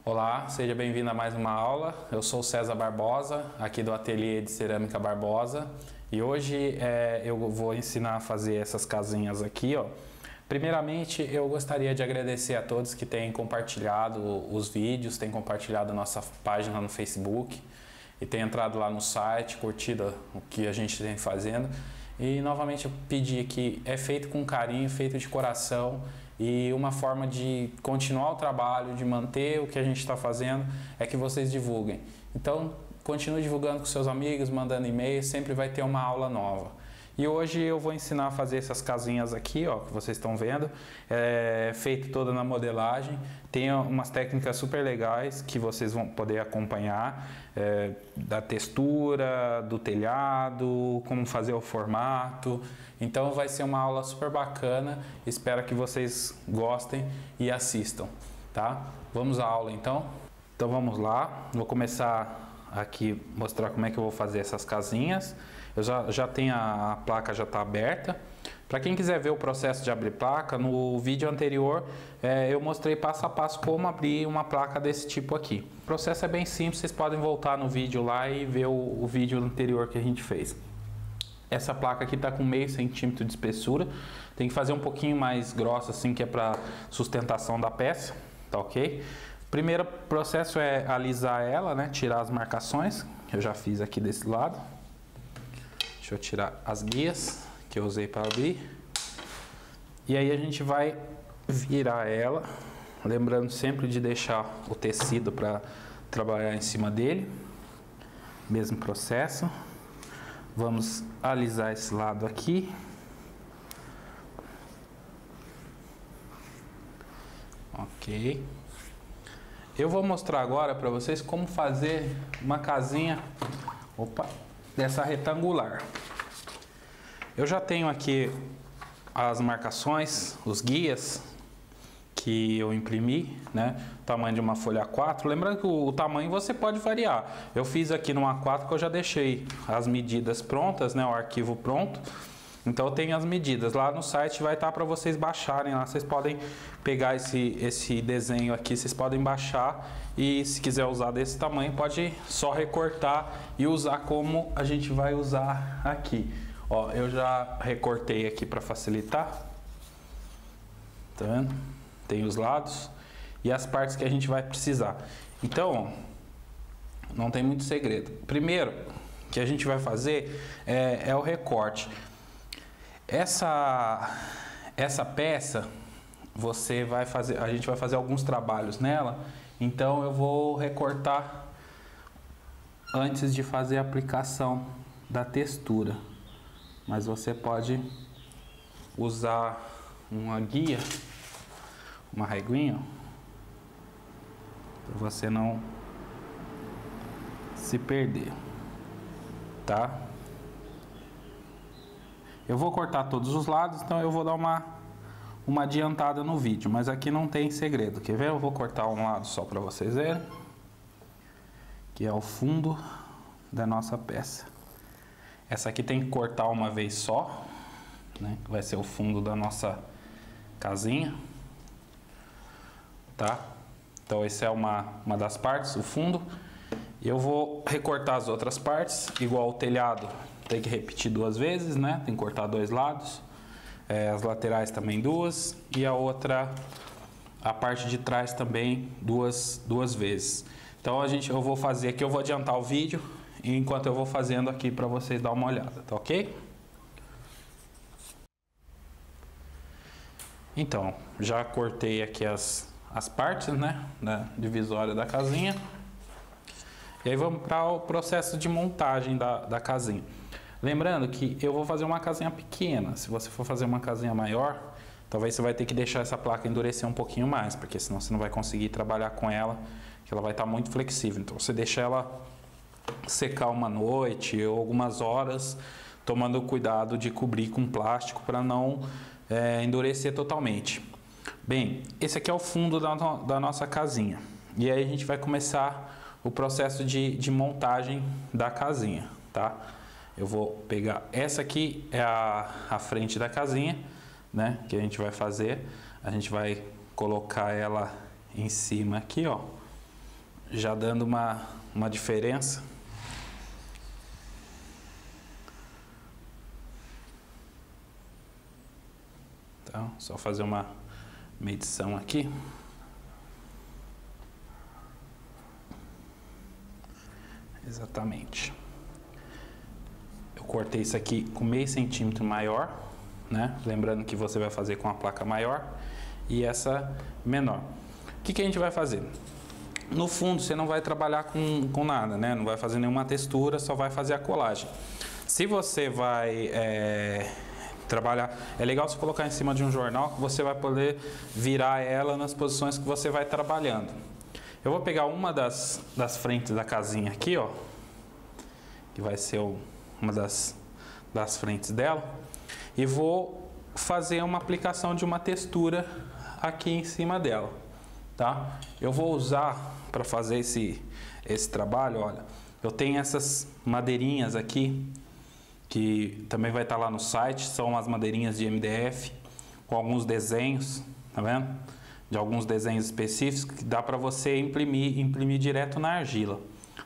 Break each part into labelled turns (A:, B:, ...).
A: Olá, seja bem-vindo a mais uma aula. Eu sou o César Barbosa, aqui do Ateliê de Cerâmica Barbosa, e hoje eu vou ensinar a fazer essas casinhas aqui, ó. Primeiramente, eu gostaria de agradecer a todos que têm compartilhado os vídeos, têm compartilhado a nossa página no Facebook e têm entrado lá no site, curtido o que a gente tem fazendo. E novamente eu pedi que é feito com carinho, feito de coração, e uma forma de continuar o trabalho, de manter o que a gente está fazendo, é que vocês divulguem. Então, continue divulgando com seus amigos, mandando e-mail, sempre vai ter uma aula nova. E hoje eu vou ensinar a fazer essas casinhas aqui, ó, que vocês estão vendo, feito toda na modelagem. Tem umas técnicas super legais que vocês vão poder acompanhar, da textura, do telhado, como fazer o formato. Então vai ser uma aula super bacana, espero que vocês gostem e assistam, tá? Vamos à aula então? Então vamos lá, vou começar aqui mostrar como é que eu vou fazer essas casinhas. Eu já tenho a placa, já está aberta. Para quem quiser ver o processo de abrir placa, no vídeo anterior eu mostrei passo a passo como abrir uma placa desse tipo aqui. O processo é bem simples, vocês podem voltar no vídeo lá e ver o vídeo anterior que a gente fez. Essa placa aqui está com meio centímetro de espessura, tem que fazer um pouquinho mais grossa assim, que é para sustentação da peça, tá ok? O primeiro processo é alisar ela, né? Tirar as marcações, eu já fiz aqui desse lado. Deixa eu tirar as guias que eu usei para abrir. E aí a gente vai virar ela, lembrando sempre de deixar o tecido para trabalhar em cima dele. Mesmo processo. Vamos alisar esse lado aqui. Ok. Eu vou mostrar agora para vocês como fazer uma casinha, dessa retangular. Eu já tenho aqui as marcações, os guias que eu imprimi, né? Tamanho de uma folha A4. Lembrando que o tamanho você pode variar. Eu fiz aqui no A4 que eu já deixei as medidas prontas, né? O arquivo pronto. Então eu tenho as medidas. Lá no site vai estar para vocês baixarem. Lá vocês podem pegar esse desenho aqui, vocês podem baixar. E se quiser usar desse tamanho, pode só recortar e usar como a gente vai usar aqui. Ó, eu já recortei aqui para facilitar. Tá vendo? Tem os lados e as partes que a gente vai precisar. Então, não tem muito segredo. Primeiro que a gente vai fazer é o recorte. Essa peça a gente vai fazer alguns trabalhos nela, então eu vou recortar antes de fazer a aplicação da textura. Mas você pode usar uma guia, uma reguinha, para você não se perder, tá? Eu vou cortar todos os lados, então eu vou dar uma adiantada no vídeo, mas aqui não tem segredo. Quer ver? Eu vou cortar um lado só para vocês verem, que é o fundo da nossa peça. Essa aqui tem que cortar uma vez só, né? Vai ser o fundo da nossa casinha, tá? Então essa é uma das partes, o fundo. Eu vou recortar as outras partes, igual o telhado. Tem que repetir 2 vezes, né? Tem que cortar 2 lados. As laterais também 2. E a parte de trás também duas vezes. Então eu vou fazer aqui, eu vou adiantar o vídeo enquanto eu vou fazendo aqui para vocês dar uma olhada, tá ok? Então, já cortei aqui as partes, né? Da divisória da casinha. E aí vamos para o processo de montagem da casinha. Lembrando que eu vou fazer uma casinha pequena. Se você for fazer uma casinha maior, talvez você vai ter que deixar essa placa endurecer um pouquinho mais, porque senão você não vai conseguir trabalhar com ela, que ela vai estar muito flexível. Então você deixa ela secar uma noite ou algumas horas, tomando cuidado de cobrir com plástico para não endurecer totalmente. Bem, esse aqui é o fundo da nossa casinha. E aí a gente vai começar o processo de montagem da casinha, tá? Eu vou pegar essa aqui, é a frente da casinha, né? Que a gente vai fazer. A gente vai colocar ela em cima aqui, ó. já dando uma diferença. Então, só fazer uma medição aqui. Exatamente. Eu cortei isso aqui com meio centímetro maior, né? Lembrando que você vai fazer com a placa maior e essa menor. O que a gente vai fazer? No fundo, você não vai trabalhar com nada, né? Não vai fazer nenhuma textura, só vai fazer a colagem. Se você vai trabalhar, é legal você colocar em cima de um jornal que você vai poder virar ela nas posições que você vai trabalhando. Eu vou pegar uma das frentes da casinha aqui, ó, que vai ser uma das frentes dela, e vou fazer uma aplicação de uma textura aqui em cima dela, tá? Eu vou usar para fazer esse trabalho, olha, eu tenho essas madeirinhas aqui, que também vai estar lá no site, são as madeirinhas de MDF, com alguns desenhos, tá vendo? De alguns desenhos específicos que dá para você imprimir direto na argila.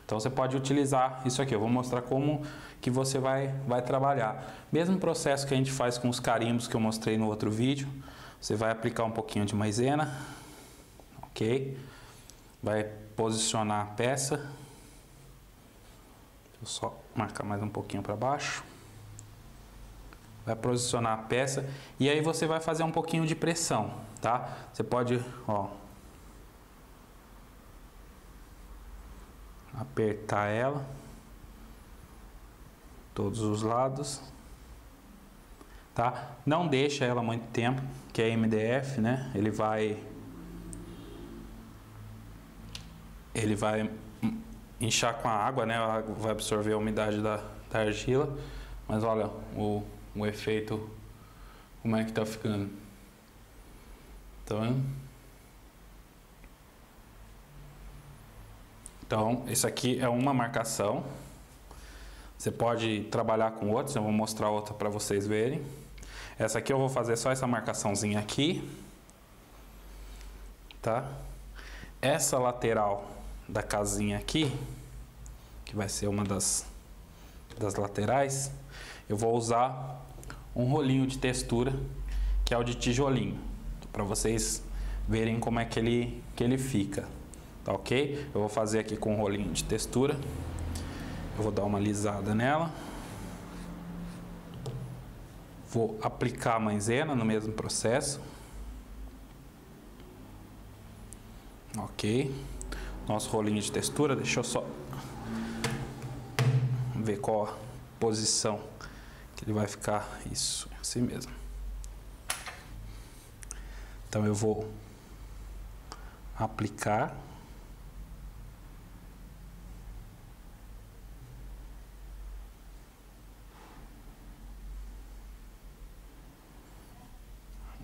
A: Então você pode utilizar isso aqui. Eu vou mostrar como que você vai trabalhar. Mesmo processo que a gente faz com os carimbos que eu mostrei no outro vídeo. Você vai aplicar um pouquinho de maisena, ok? Vai posicionar a peça. Deixa eu só marcar mais um pouquinho para baixo. Vai posicionar a peça e aí você vai fazer um pouquinho de pressão, tá? Você pode, ó, apertar ela, todos os lados, tá? Não deixa ela muito tempo, que é MDF, né? Ele vai inchar com a água, né? A água vai absorver a umidade da argila, mas olha o efeito, como é que tá ficando. Tá vendo? Então, isso aqui é uma marcação. Você pode trabalhar com outros, eu vou mostrar outra para vocês verem. Essa aqui eu vou fazer só essa marcaçãozinha aqui, tá? Essa lateral da casinha aqui, que vai ser uma das laterais, eu vou usar um rolinho de textura, que é o de tijolinho, para vocês verem como é que ele fica, tá ok? Eu vou fazer aqui com um rolinho de textura, eu vou dar uma alisada nela, vou aplicar a maisena no mesmo processo, ok? Nosso rolinho de textura, deixa eu só ver qual a posição que ele vai ficar. Isso, assim mesmo. Então eu vou aplicar.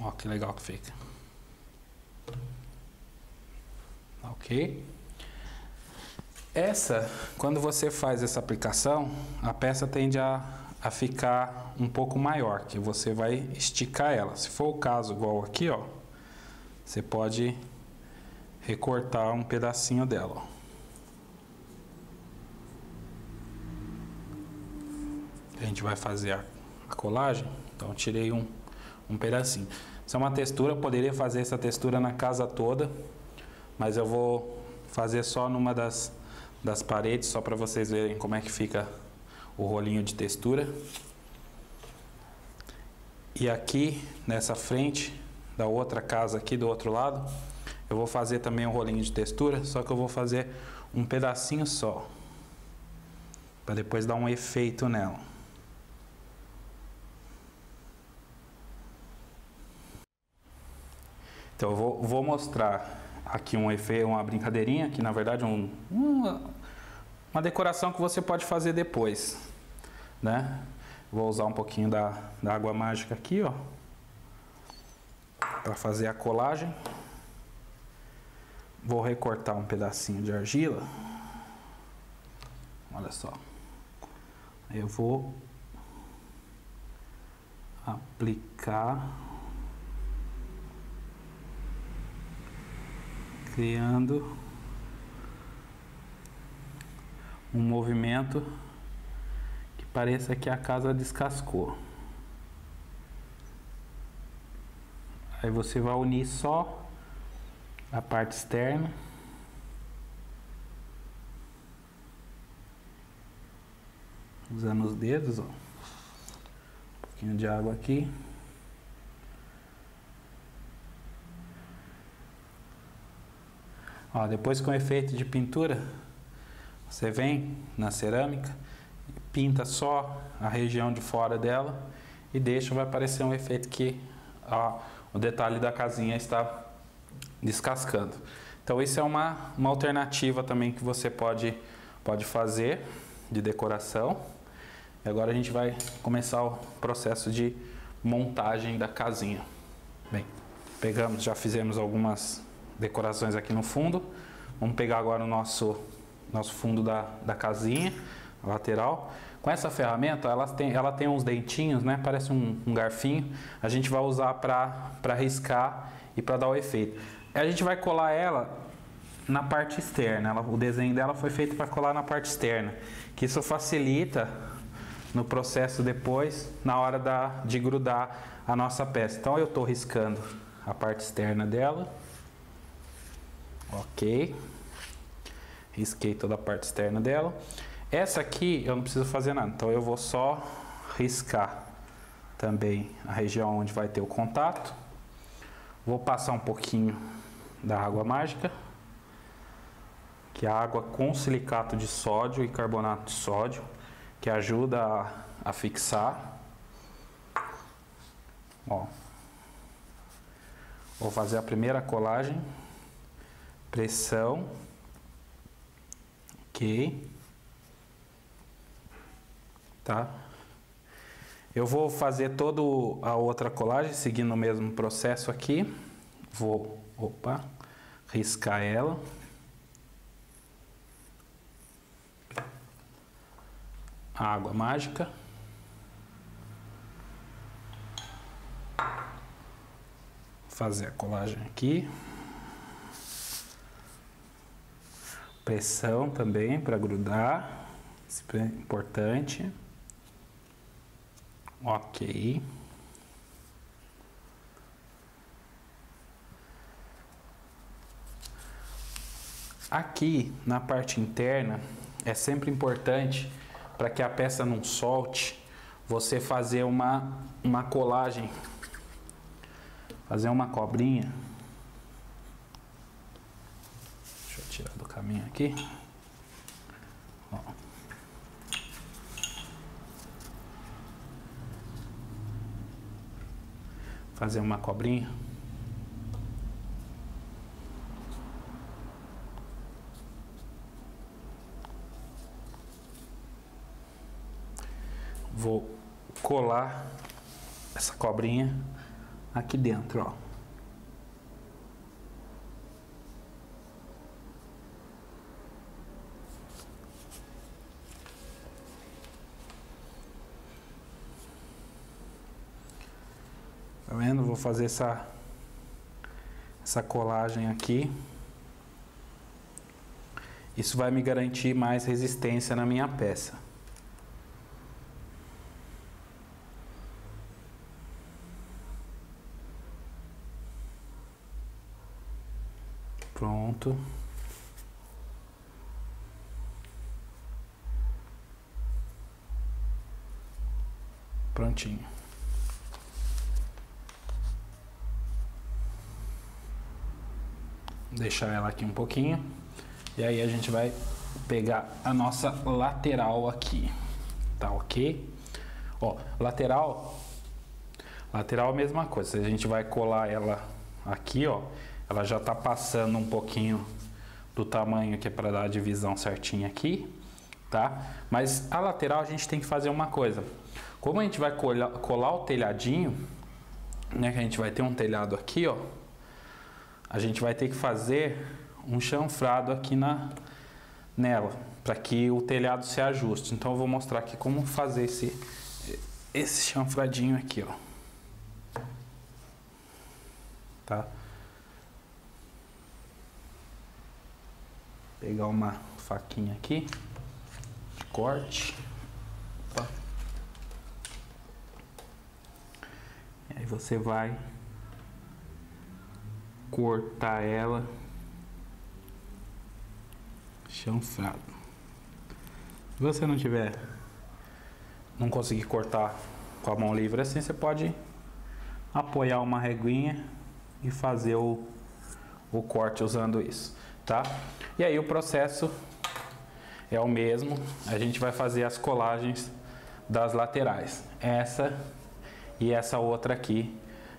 A: Ó, que legal que fica. Ok? Quando você faz essa aplicação, a peça tende a ficar um pouco maior, que você vai esticar ela. Se for o caso, igual aqui, ó, você pode recortar um pedacinho dela, ó. A gente vai fazer a colagem, então eu tirei um pedacinho. Isso é uma textura, eu poderia fazer essa textura na casa toda, mas eu vou fazer só numa das paredes, só para vocês verem como é que fica o rolinho de textura. E aqui, nessa frente da outra casa aqui do outro lado, eu vou fazer também um rolinho de textura, só que eu vou fazer um pedacinho só, para depois dar um efeito nela. Então eu vou mostrar aqui um efeito, uma brincadeirinha, que na verdade uma decoração que você pode fazer depois, né? Vou usar um pouquinho da água mágica aqui, ó, para fazer a colagem. Vou recortar um pedacinho de argila. Olha só. Aí eu vou aplicar, criando um movimento que pareça que a casa descascou. Aí você vai unir só a parte externa. Usando os dedos, ó. Um pouquinho de água aqui. Ó, depois com o efeito de pintura, você vem na cerâmica, pinta só a região de fora dela e deixa, vai aparecer um efeito que o detalhe da casinha está descascando. Então isso é uma alternativa também que você pode fazer de decoração. E agora a gente vai começar o processo de montagem da casinha. Bem, já fizemos algumas decorações aqui no fundo. Vamos pegar agora o nosso fundo da casinha, a lateral. Com essa ferramenta, ela tem uns dentinhos, né? Parece um garfinho. A gente vai usar para riscar e para dar o efeito. A gente vai colar ela na parte externa. O desenho dela foi feito para colar na parte externa, que isso facilita no processo depois, na hora de grudar a nossa peça. Então eu estou riscando a parte externa dela. Ok. Risquei toda a parte externa dela. Essa aqui eu não preciso fazer nada, então eu vou só riscar também a região onde vai ter o contato. Vou passar um pouquinho da água mágica, que é a água com silicato de sódio e carbonato de sódio, que ajuda a fixar. Ó. Vou fazer a primeira colagem. Pressão. Ok. Tá? Eu vou fazer toda a outra colagem seguindo o mesmo processo aqui. Vou, riscar ela. Água mágica. Fazer a colagem aqui. Pressão também para grudar. Isso é importante. Ok. Aqui na parte interna é sempre importante, para que a peça não solte, você fazer uma colagem, fazer uma cobrinha. Deixa eu tirar do caminho aqui. Ó. Fazer uma cobrinha. Vou colar essa cobrinha aqui dentro, ó. Tá vendo? Vou fazer essa colagem aqui. Isso vai me garantir mais resistência na minha peça. Pronto. Prontinho. Deixar ela aqui um pouquinho. E aí a gente vai pegar a nossa lateral aqui. Tá ok? Ó, lateral é a mesma coisa. A gente vai colar ela aqui, ó. Ela já tá passando um pouquinho do tamanho que é para dar a divisão certinha aqui, tá? Mas a lateral a gente tem que fazer uma coisa. Como a gente vai colar o telhadinho, né? Que a gente vai ter um telhado aqui, ó. A gente vai ter que fazer um chanfrado aqui nela, para que o telhado se ajuste. Então eu vou mostrar aqui como fazer esse chanfradinho aqui, ó. Tá? Pegar uma faquinha aqui. corte. Opa. E aí você vai cortar ela chanfrado. Se você não conseguir cortar com a mão livre assim, você pode apoiar uma reguinha e fazer o corte usando isso, tá? E aí o processo é o mesmo, a gente vai fazer as colagens das laterais, essa e essa outra aqui,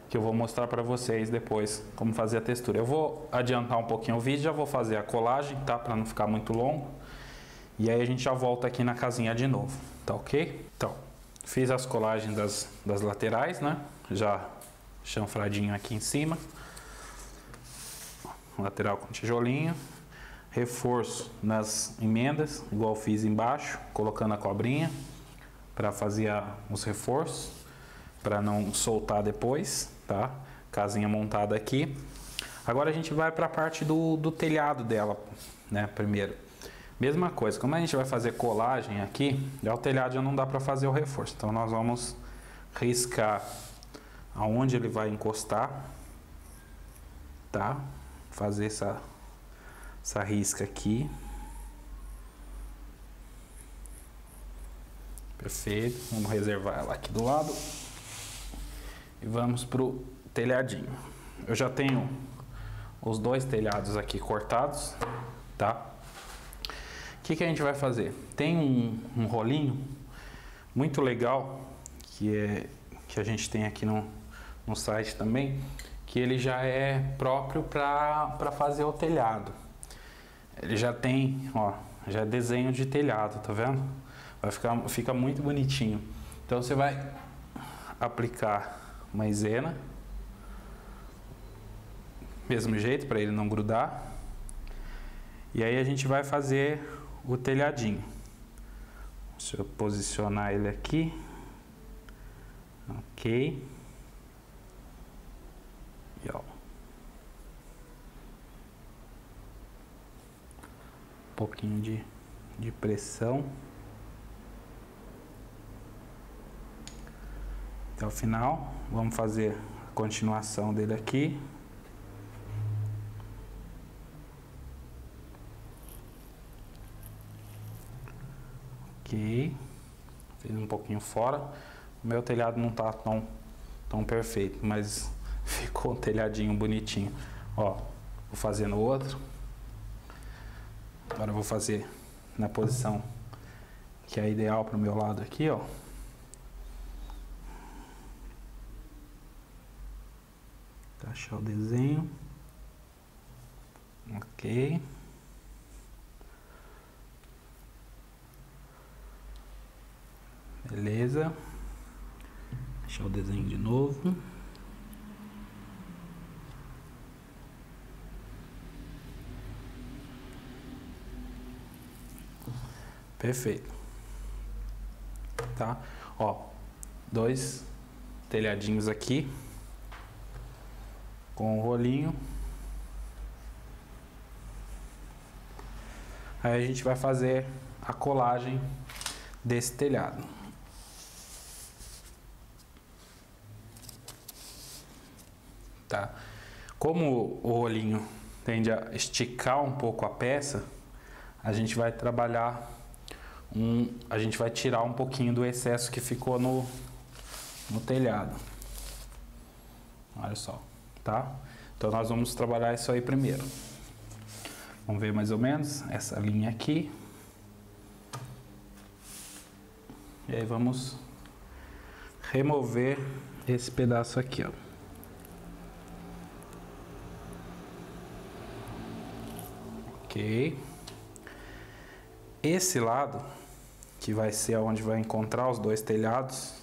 A: que eu vou mostrar para vocês depois como fazer a textura. Eu vou adiantar um pouquinho o vídeo, já vou fazer a colagem, tá? Para não ficar muito longo. E aí a gente já volta aqui na casinha de novo, tá ok? Então, fiz as colagens das laterais, né? Já chanfradinho aqui em cima. Lateral com tijolinho. Reforço nas emendas, igual fiz embaixo, colocando a cobrinha para fazer os reforços, para não soltar depois, tá? Casinha montada aqui. Agora a gente vai para a parte do telhado dela, né? Primeiro. Mesma coisa, como a gente vai fazer colagem aqui, já o telhado já não dá para fazer o reforço. Então nós vamos riscar aonde ele vai encostar, tá? Fazer essa risca aqui. Perfeito. Vamos reservar ela aqui do lado. E vamos pro telhadinho. Eu já tenho os dois telhados aqui cortados, tá? O que a gente vai fazer? Tem um rolinho muito legal que a gente tem aqui no site também, que ele já é próprio para fazer o telhado. Ele já tem, ó, já é desenho de telhado, tá vendo? Fica muito bonitinho. Então você vai aplicar maisena, mesmo jeito para ele não grudar. E aí a gente vai fazer o telhadinho. Deixa eu posicionar ele aqui. Ok. E ó. Um pouquinho de pressão. Até o final. Vamos fazer a continuação dele aqui. Ok. Fiz um pouquinho fora. O meu telhado não tá tão perfeito, mas ficou um telhadinho bonitinho. Ó, vou fazer no outro. Agora eu vou fazer na posição que é ideal para o meu lado aqui, ó. Encaixar o desenho. Ok. Beleza. Deixar o desenho de novo. Perfeito. Tá? Ó, dois telhadinhos aqui com o rolinho. Aí a gente vai fazer a colagem desse telhado. Tá? Como o rolinho tende a esticar um pouco a peça, a gente vai trabalhar a gente vai tirar um pouquinho do excesso que ficou no telhado. Olha só, tá? Então nós vamos trabalhar isso aí primeiro. Vamos ver mais ou menos essa linha aqui. E aí vamos remover esse pedaço aqui, ó. Ok. Esse lado, que vai ser onde vai encontrar os dois telhados,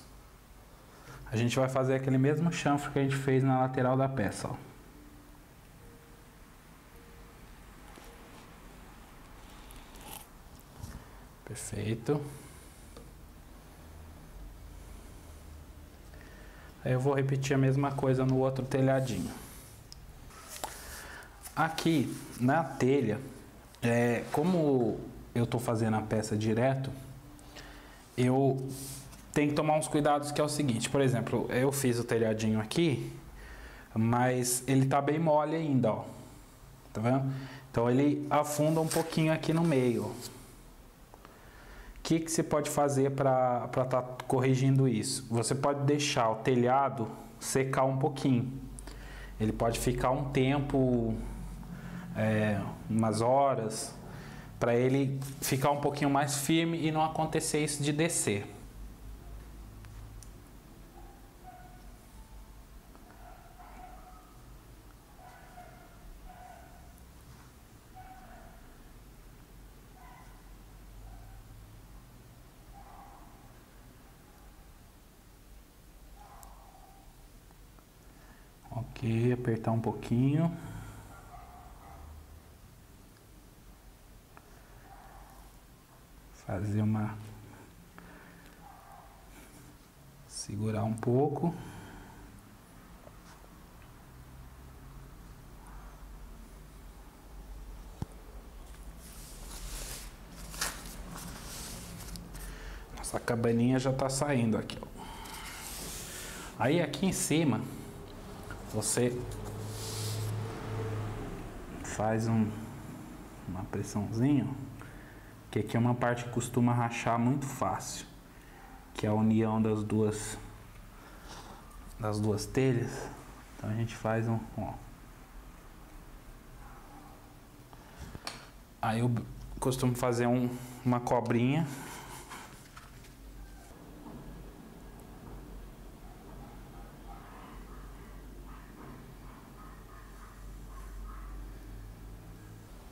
A: a gente vai fazer aquele mesmo chanfro que a gente fez na lateral da peça, ó. Perfeito. Aí eu vou repetir a mesma coisa no outro telhadinho. Aqui na telha, como eu tô fazendo a peça direto, eu tenho que tomar uns cuidados, que é o seguinte, por exemplo, eu fiz o telhadinho aqui, mas ele tá bem mole ainda, ó. Tá vendo? Então ele afunda um pouquinho aqui no meio. O que você pode fazer para estar corrigindo isso? Você pode deixar o telhado secar um pouquinho. Ele pode ficar um tempo, umas horas, para ele ficar um pouquinho mais firme e não acontecer isso de descer. Ok, apertar um pouquinho. Fazer uma... segurar um pouco. Nossa cabaninha já tá saindo aqui, ó. Aí aqui em cima você faz uma pressãozinha, que aqui é uma parte que costuma rachar muito fácil, que é a união das duas telhas. Então a gente faz ó. Aí eu costumo fazer uma cobrinha.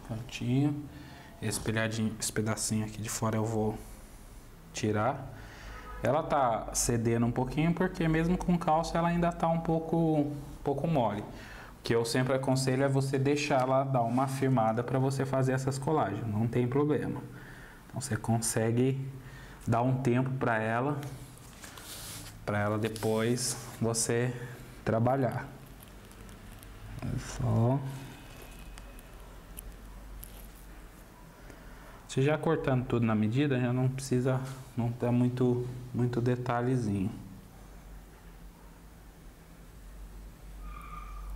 A: Cantinho. Esse pedacinho aqui de fora eu vou tirar. Ela tá cedendo um pouquinho porque mesmo com calça ela ainda tá um pouco mole. O que eu sempre aconselho é você deixar ela dar uma firmada para você fazer essas colagens, não tem problema. Então você consegue dar um tempo para ela depois você trabalhar. É só... Você já cortando tudo na medida, já não precisa, não tá muito detalhezinho.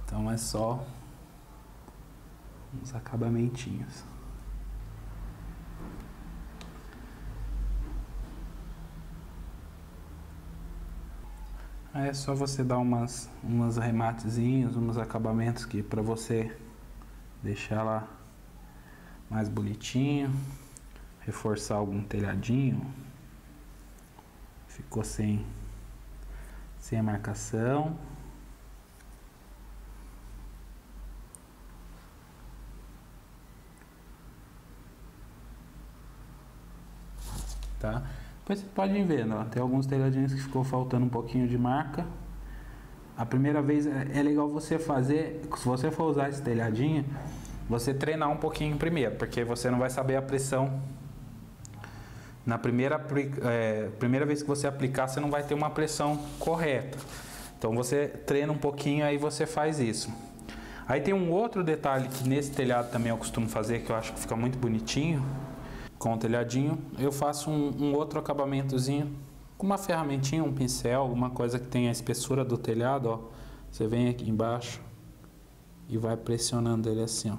A: Então é só uns acabamentinhos. Aí é só você dar umas arrematezinhos, uns acabamentos que para você deixar ela mais bonitinho. Reforçar algum telhadinho, ficou sem a marcação. Tá? Depois você pode ir vendo, ó, tem alguns telhadinhos que ficou faltando um pouquinho de marca. A primeira vez é legal você fazer, se você for usar esse telhadinho, você treinar um pouquinho primeiro, porque você não vai saber a pressão. Na primeira vez que você aplicar, você não vai ter uma pressão correta. Então você treina um pouquinho, aí você faz isso. Aí tem um outro detalhe que nesse telhado também eu costumo fazer, que eu acho que fica muito bonitinho. Com o telhadinho, eu faço um outro acabamentozinho com uma ferramentinha, um pincel, alguma coisa que tenha a espessura do telhado, ó. Você vem aqui embaixo e vai pressionando ele assim, ó.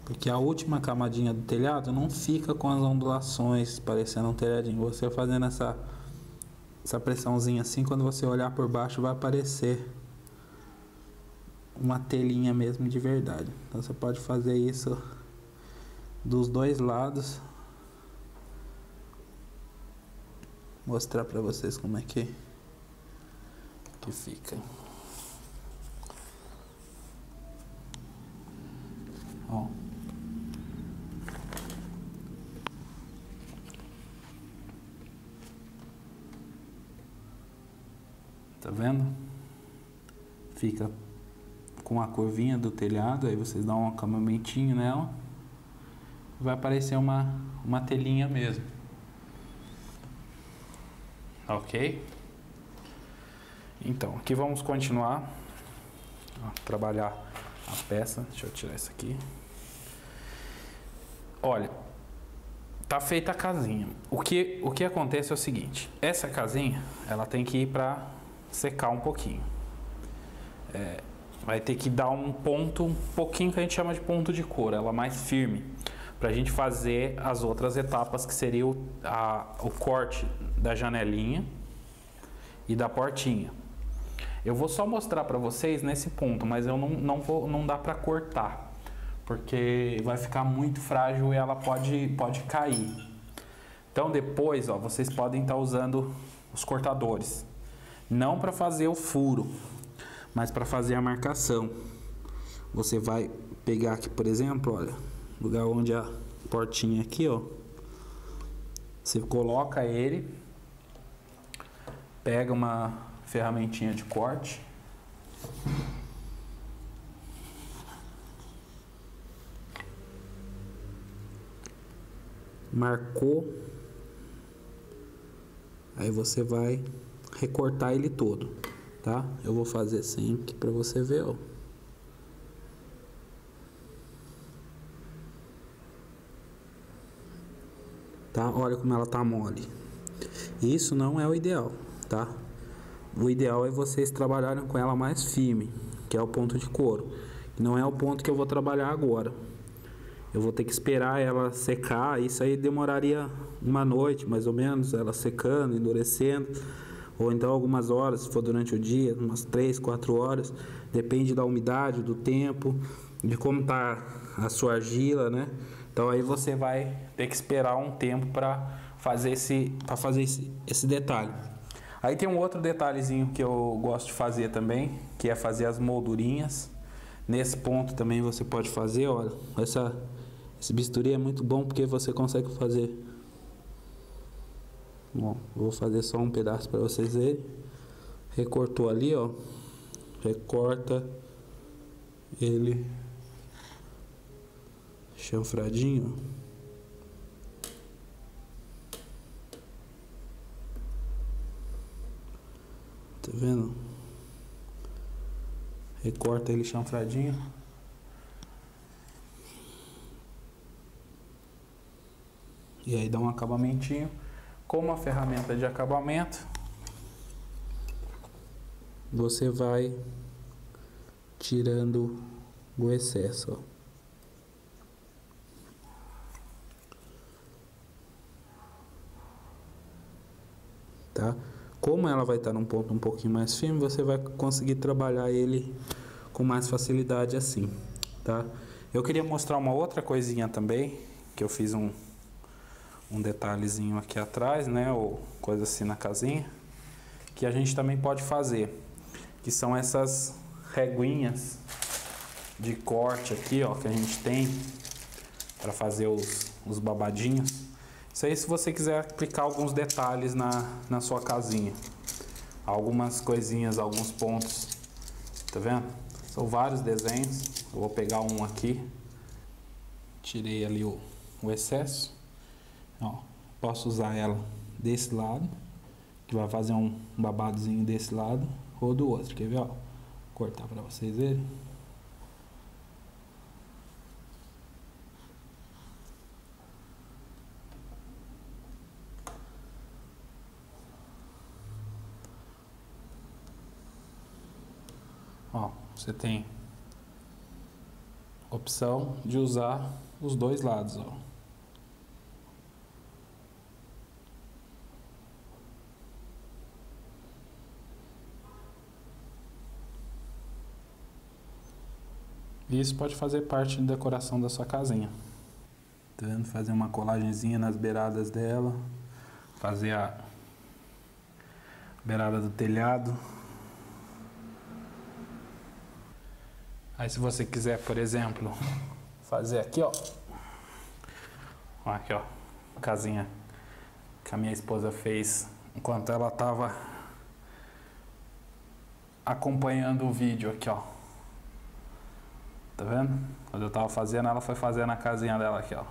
A: Porque a última camadinha do telhado não fica com as ondulações parecendo um telhadinho. Você fazendo essa pressãozinha assim, quando você olhar por baixo vai aparecer uma telinha mesmo de verdade. Então você pode fazer isso dos dois lados. Mostrar pra vocês como é que fica. Ó. Tá vendo? Fica com a curvinha do telhado, aí vocês dão um acabamentinho nela. Vai aparecer uma telinha mesmo. Ok? Então, aqui vamos continuar a trabalhar a peça. Deixa eu tirar isso aqui. Olha, tá feita a casinha. O que acontece é o seguinte, essa casinha, ela tem que ir para secar um pouquinho. Vai ter que dar um ponto, um pouquinho que a gente chama de ponto de couro, ela mais firme, para a gente fazer as outras etapas, que seria o corte da janelinha e da portinha. Eu vou só mostrar para vocês nesse ponto, mas eu não dá para cortar, porque vai ficar muito frágil e ela pode cair. Então depois, ó, vocês podem estar usando os cortadores, não para fazer o furo, mas para fazer a marcação. Você vai pegar aqui, por exemplo, olha, lugar onde a portinha aqui, ó, você coloca ele, pega uma ferramentinha de corte, marcou, aí você vai recortar ele todo, tá? Eu vou fazer assim aqui para você ver, ó. Tá? Olha como ela tá mole. Isso não é o ideal, tá? O ideal é vocês trabalharem com ela mais firme, que é o ponto de couro. Não é o ponto que eu vou trabalhar agora. Eu vou ter que esperar ela secar. Isso aí demoraria uma noite, mais ou menos, ela secando, endurecendo. Ou então algumas horas, se for durante o dia, umas 3, 4 horas. Depende da umidade, do tempo, de como tá a sua argila, né? Então aí você vai ter que esperar um tempo para fazer esse detalhe. Aí tem um outro detalhezinho que eu gosto de fazer também, que é fazer as moldurinhas. Nesse ponto também você pode fazer, olha, esse bisturi é muito bom porque você consegue fazer. Bom, vou fazer só um pedaço para vocês verem. Recortou ali, ó, recorta ele chanfradinho. Tá vendo? Recorta ele chanfradinho. E aí dá um acabamentinho. Com uma ferramenta de acabamento, você vai tirando o excesso, ó. Tá? Como ela vai estar num ponto um pouquinho mais firme, você vai conseguir trabalhar ele com mais facilidade assim, tá? Eu queria mostrar uma outra coisinha também, que eu fiz um detalhezinho aqui atrás, né, ou coisa assim na casinha, que a gente também pode fazer, que são essas reguinhas de corte aqui, ó, que a gente tem para fazer os babadinhos. Isso aí, se você quiser aplicar alguns detalhes na sua casinha, algumas coisinhas, alguns pontos, tá vendo? São vários desenhos. Eu vou pegar um aqui, tirei ali o excesso. Ó, posso usar ela desse lado, que vai fazer um babadozinho desse lado, ou do outro, quer ver? Ó, vou cortar para vocês verem. Ó, você tem opção de usar os dois lados, ó. Isso pode fazer parte da decoração da sua casinha. Tá vendo? Fazer uma colagenzinha nas beiradas dela, fazer a beirada do telhado. Aí se você quiser, por exemplo, fazer aqui, ó. Ó, aqui, ó, casinha que a minha esposa fez enquanto ela tava acompanhando o vídeo aqui, ó. Tá vendo? Quando eu tava fazendo, ela foi fazendo a casinha dela aqui, ó.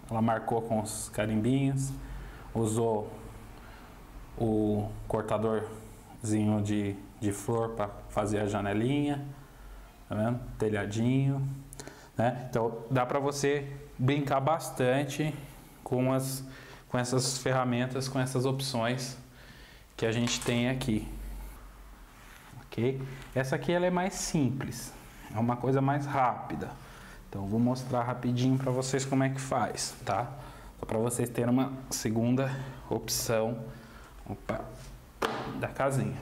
A: Ela marcou com os carimbinhos, usou o cortadorzinho de flor para fazer a janelinha, tá vendo? Telhadinho, né? Então dá para você brincar bastante com essas ferramentas, com essas opções que a gente tem aqui. Ok? Essa aqui ela é mais simples, é uma coisa mais rápida. Então eu vou mostrar rapidinho para vocês como é que faz, tá? Só para vocês terem uma segunda opção, opa, da casinha.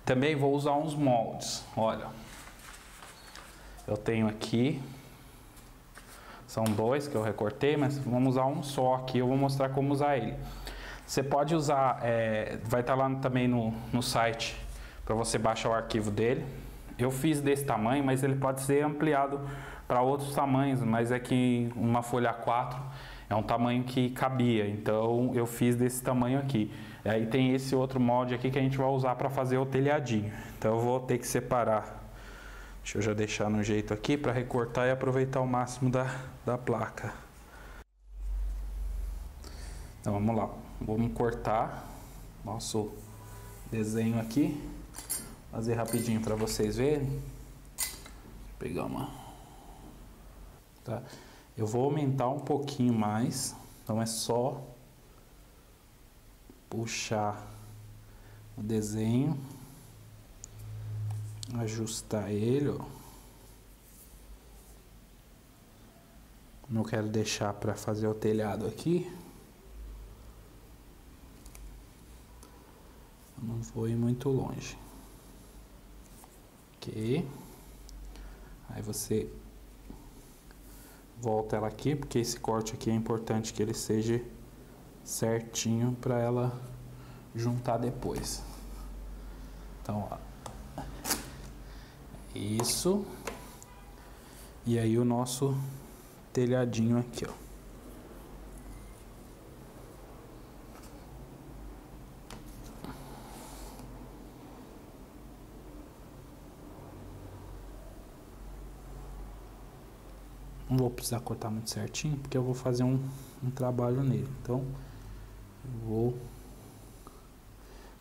A: Também vou usar uns moldes, olha. Eu tenho aqui, são dois que eu recortei, mas vamos usar um só aqui, eu vou mostrar como usar ele. Você pode usar, vai estar lá também no site para você baixar o arquivo dele. Eu fiz desse tamanho, mas ele pode ser ampliado para outros tamanhos, mas é que uma folha A4 é um tamanho que cabia, então eu fiz desse tamanho aqui. Aí tem esse outro molde aqui que a gente vai usar para fazer o telhadinho. Então eu vou ter que separar. Deixa eu já deixar no jeito aqui para recortar e aproveitar o máximo da placa. Então vamos lá, vamos cortar nosso desenho aqui, fazer rapidinho para vocês verem. Vou pegar uma, tá? Eu vou aumentar um pouquinho mais, então é só puxar o desenho, ajustar ele, ó. Não quero deixar para fazer o telhado aqui. Não vou ir muito longe. Ok. Aí você volta ela aqui, porque esse corte aqui é importante que ele seja certinho para ela juntar depois. Então, ó. Isso. E aí o nosso telhadinho aqui, ó. Não vou precisar cortar muito certinho, porque eu vou fazer um trabalho nele. Então, eu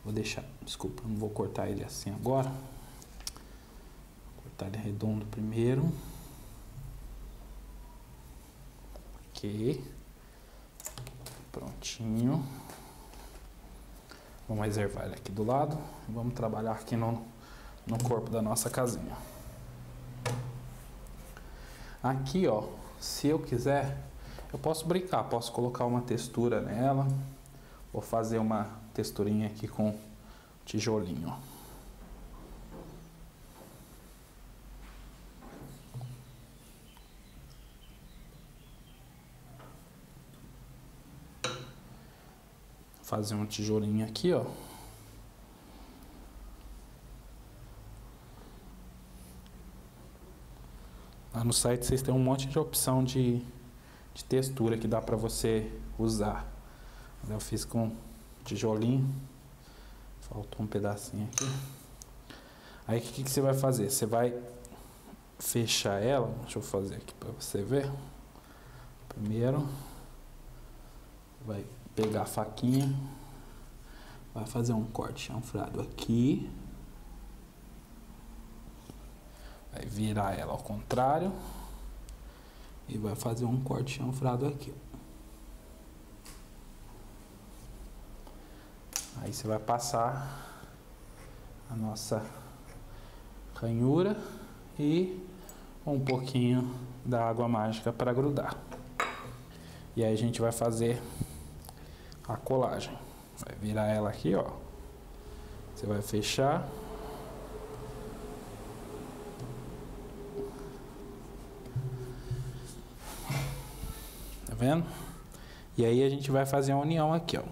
A: vou deixar, desculpa, não vou cortar ele assim agora. Vou cortar ele redondo primeiro. Ok. Prontinho. Vamos reservar ele aqui do lado. Vamos trabalhar aqui no corpo da nossa casinha. Aqui, ó, se eu quiser, eu posso brincar, posso colocar uma textura nela. Vou fazer uma texturinha aqui com tijolinho, ó. Fazer um tijolinho aqui, ó. Lá no site vocês têm um monte de opção de textura que dá pra você usar. Eu fiz com tijolinho. Faltou um pedacinho aqui. Aí o que você vai fazer? Você vai fechar ela. Deixa eu fazer aqui pra você ver. Primeiro, vai pegar a faquinha. Vai fazer um corte chanfrado aqui. Vai virar ela ao contrário e vai fazer um corte chanfrado aqui. Aí você vai passar a nossa ranhura e um pouquinho da água mágica para grudar. E aí a gente vai fazer a colagem. Vai virar ela aqui, ó. Você vai fechar. Tá vendo? E aí a gente vai fazer a união aqui, ó.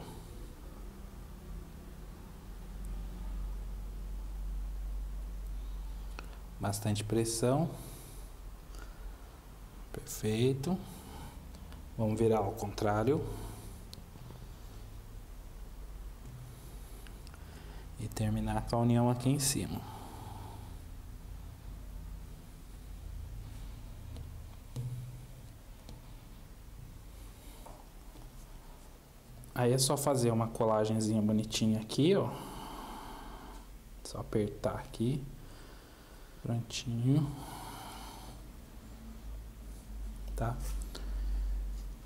A: Bastante pressão. Perfeito. Vamos virar ao contrário. E terminar com a união aqui em cima. Aí é só fazer uma colagenzinha bonitinha aqui, ó. Só apertar aqui. Prontinho. Tá?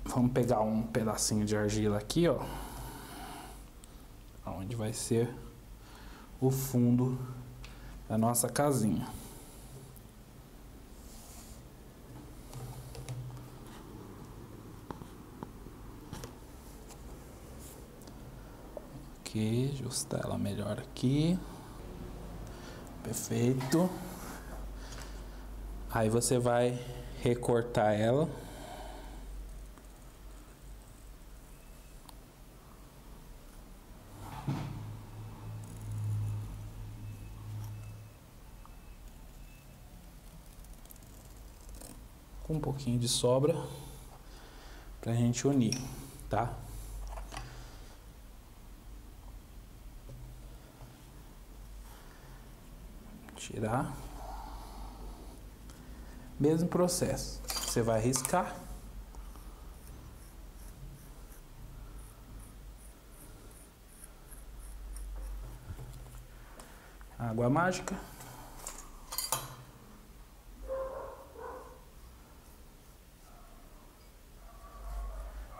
A: Vamos pegar um pedacinho de argila aqui, ó, onde vai ser o fundo da nossa casinha. Ok, ajustar ela melhor aqui. Perfeito. Aí você vai recortar ela. Com um pouquinho de sobra pra gente unir, tá? Tirar. Mesmo processo. Você vai riscar. Água mágica.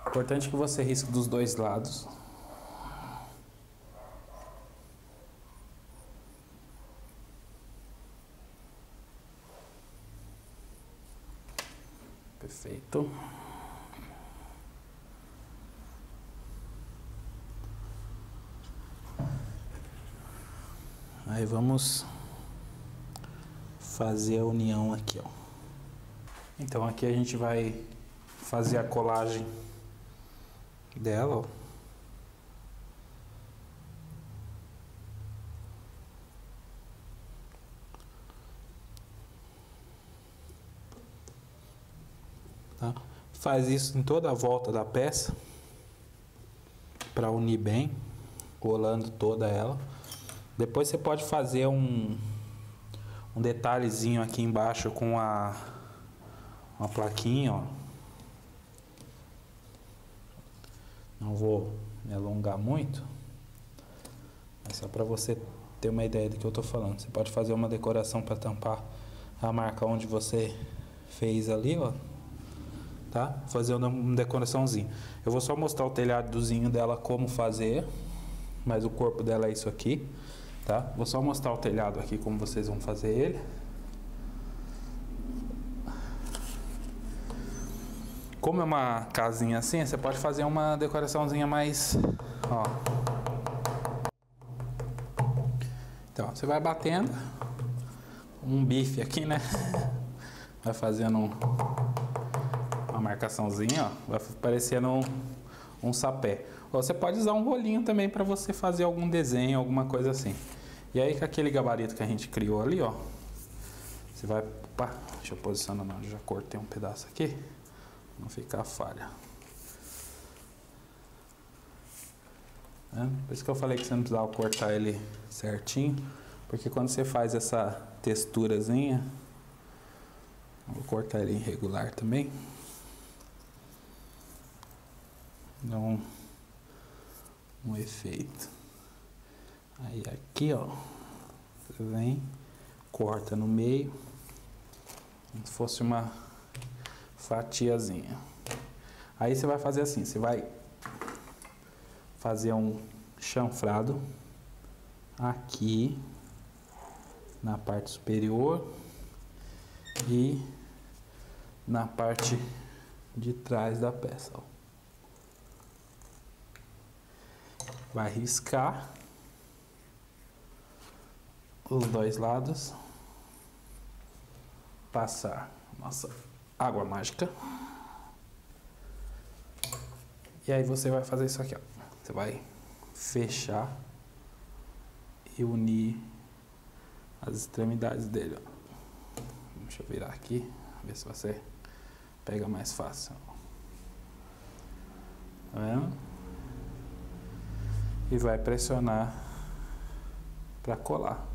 A: Importante que você risque dos dois lados. Perfeito. Aí vamos fazer a união aqui, ó. Então aqui a gente vai fazer a colagem dela, ó. Tá? Faz isso em toda a volta da peça para unir bem, colando toda ela. Depois você pode fazer um detalhezinho aqui embaixo com uma plaquinha, ó. Não vou me alongar muito, mas só para você ter uma ideia do que eu tô falando. Você pode fazer uma decoração para tampar a marca onde você fez ali, ó. Tá? Fazer uma decoraçãozinha. Eu vou só mostrar o telhadozinho dela como fazer, mas o corpo dela é isso aqui, tá? Vou só mostrar o telhado aqui como vocês vão fazer ele. Como é uma casinha assim, você pode fazer uma decoraçãozinha mais, ó. Então, você vai batendo um bife aqui, né? Vai fazendo uma marcaçãozinha, ó. Vai parecendo um sapé. Ou você pode usar um rolinho também para você fazer algum desenho, alguma coisa assim. E aí, com aquele gabarito que a gente criou ali, ó, você vai... Opa, deixa eu posicionar, não, já cortei um pedaço aqui. Não ficar falha. Por isso que eu falei que você não precisava cortar ele certinho, porque quando você faz essa texturazinha, vou cortar ele irregular também. Dá um efeito. Aí aqui, ó, você vem, corta no meio, como se fosse uma fatiazinha. Aí você vai fazer assim, você vai fazer um chanfrado aqui na parte superior e na parte de trás da peça, ó. Vai riscar os dois lados, passar nossa água mágica. E aí você vai fazer isso aqui, ó. Você vai fechar e unir as extremidades dele, ó. Deixa eu virar aqui, ver se você pega mais fácil. Tá vendo? E vai pressionar para colar.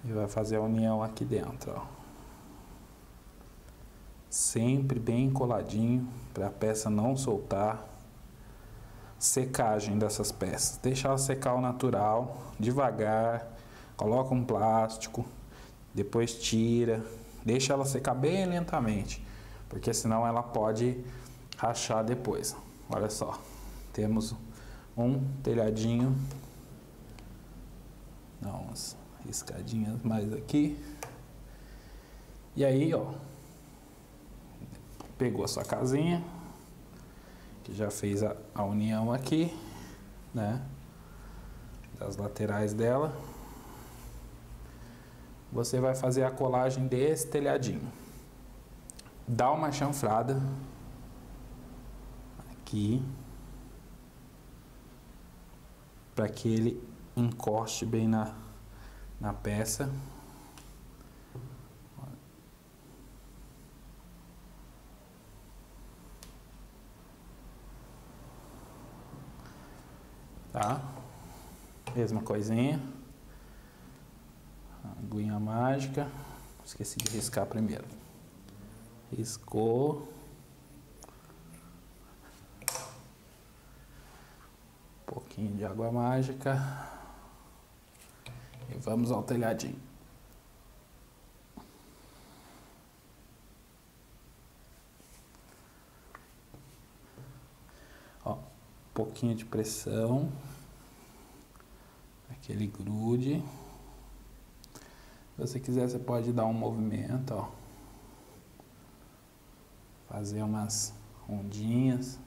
A: E vai fazer a união aqui dentro, ó. Sempre bem coladinho, para a peça não soltar. Secagem dessas peças. Deixa ela secar ao natural, devagar. Coloca um plástico, depois tira, Deixa ela secar bem lentamente, porque senão ela pode rachar depois. Olha só, temos um telhadinho, dá umas riscadinhas mais aqui. E aí, ó, pegou a sua casinha, que já fez a união aqui, né, das laterais dela. Você vai fazer a colagem desse telhadinho. Dá uma chanfrada aqui, para que ele encoste bem na peça. Tá? Mesma coisinha. Aguinha mágica. Esqueci de riscar primeiro. Riscou. Um pouquinho de água mágica. E vamos ao telhadinho. Ó, um pouquinho de pressão. Aquele grude. Se você quiser, você pode dar um movimento, ó. Fazer umas ondinhas.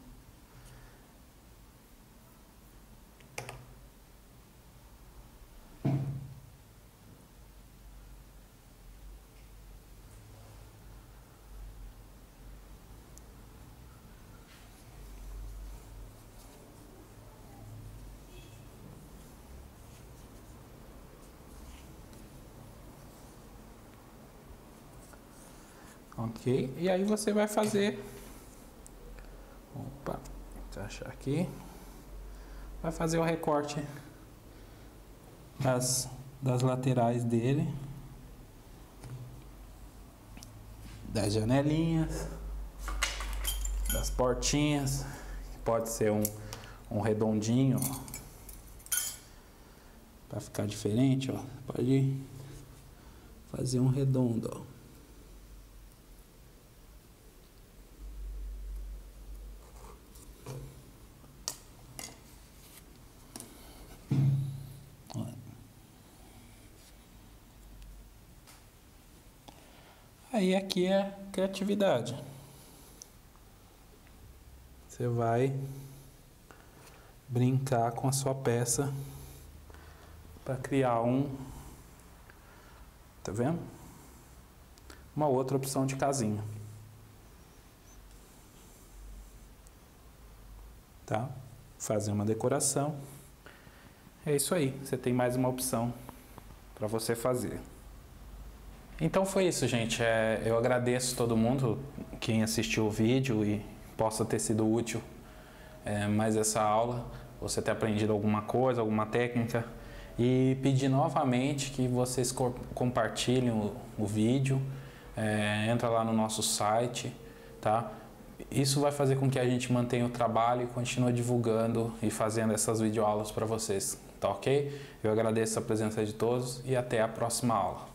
A: Ok, e aí você vai fazer, opa, encaixar aqui, vai fazer o recorte das laterais dele, das janelinhas, das portinhas, pode ser um redondinho, para ficar diferente, ó, pode fazer um redondo, ó. Aí aqui é criatividade. Você vai brincar com a sua peça para criar tá vendo? Uma outra opção de casinha. Tá? Fazer uma decoração. É isso aí, você tem mais uma opção para você fazer. Então foi isso, gente. Eu agradeço todo mundo quem assistiu o vídeo e possa ter sido útil mais essa aula, você ter aprendido alguma coisa, alguma técnica, e pedir novamente que vocês compartilhem o vídeo, entra lá no nosso site, tá? Isso vai fazer com que a gente mantenha o trabalho e continue divulgando e fazendo essas videoaulas para vocês, tá ok? Eu agradeço a presença de todos e até a próxima aula.